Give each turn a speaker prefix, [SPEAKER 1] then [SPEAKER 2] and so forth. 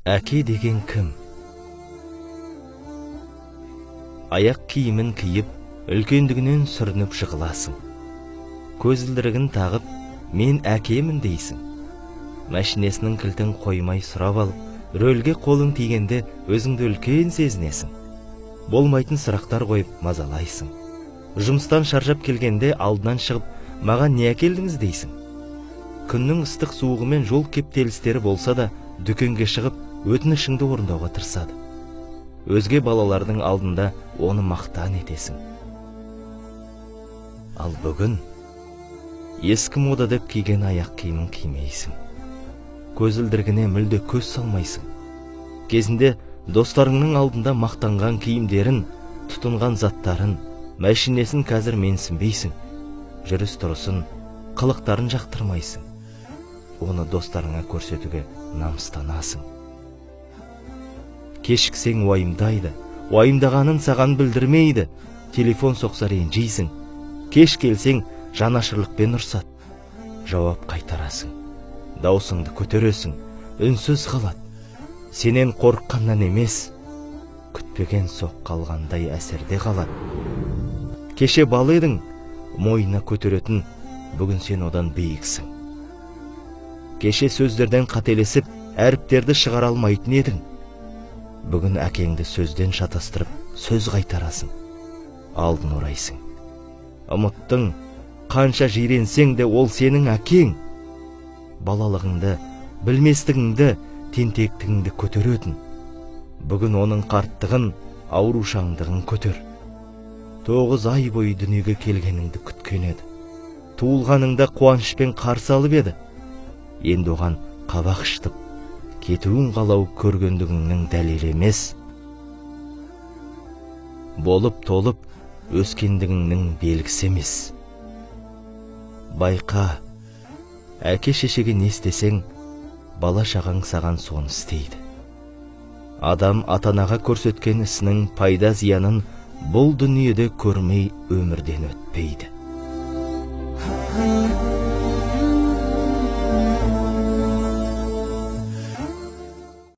[SPEAKER 1] Әке деген кім? Аяқ киімін киіп, үлкендігінен сүрініп жығыласың. Көзілдірігін тағып, мен әкемін дейсің. Мәшинесінің кілтін қоймай сұрап алып, рөлге қолың тигенде өзіңді үлкен сезінесің. Болмайтын сұрақтар қойып мазалайсың. Жұмыстан шаршап келгенде алдынан шығып, маған не әкелдіңіз дейсің. Күннің ыстық суығымен жол кептелістері болса да, дүкенге шығып, өтінішіңді орындауға тырысады. Өзге балалардың алдында оны мақтан етесің. Ал бүгін ескі мода деп киген аяқ киімін кимейсің. Көзілдірігіне мүлде көз салмайсың. Кезінде достарыңның алдында мақтанған киімдерін, тұтынған заттарын, мәшинесін қазір менсінбейсің. Жүріс тұрысын, қылықтарын жақтырмайсың. Оны достарыңа көрсетуге намыстанасың. Кешіксең уайымдайды, уайымдағанын саған білдірмейді. Телефон соқса ренжейсің. Кеш келсең жанашырлықпен ұрсат. Жауап қайтарасың. Даусыңды көтересің, үнсіз қалады. Сенен қорыққаннан емес, күтпеген соққы алғандай әсерде қалады. Кеше бал едің, мойнына көтеретін, бүгін сен одан биіксің. Кеше сөздерден қателесіп, әріптерді шығара алмайтын едің. Бүгін әкеңді сөзден шатастырып, сөз қайтарасың. Алдын орайсың. Ұмыттың, қанша жиренсең де ол сенің әкең. Балалығыңды, білместігіңді, тентектігіңді көтеретін. Бүгін оның қарттығын, аурушаңдығын көтер. 9 ай бойы дүниеге келгеніңді күткен еді. Туылғаныңда қуанышпен қарсы алып еді. Енді оған қабақ шытып, кетуін қалау көргендігіңнің дәлелі емес. Болып толып, өскендігіңнің белгісі емес. Байқа, әке шешеге не істесең, бала шағаң саған соны істейді. Адам ата-анаға көрсеткен ісінің пайда зиянын бұл дүниеде көрмей өмірден өтпейді.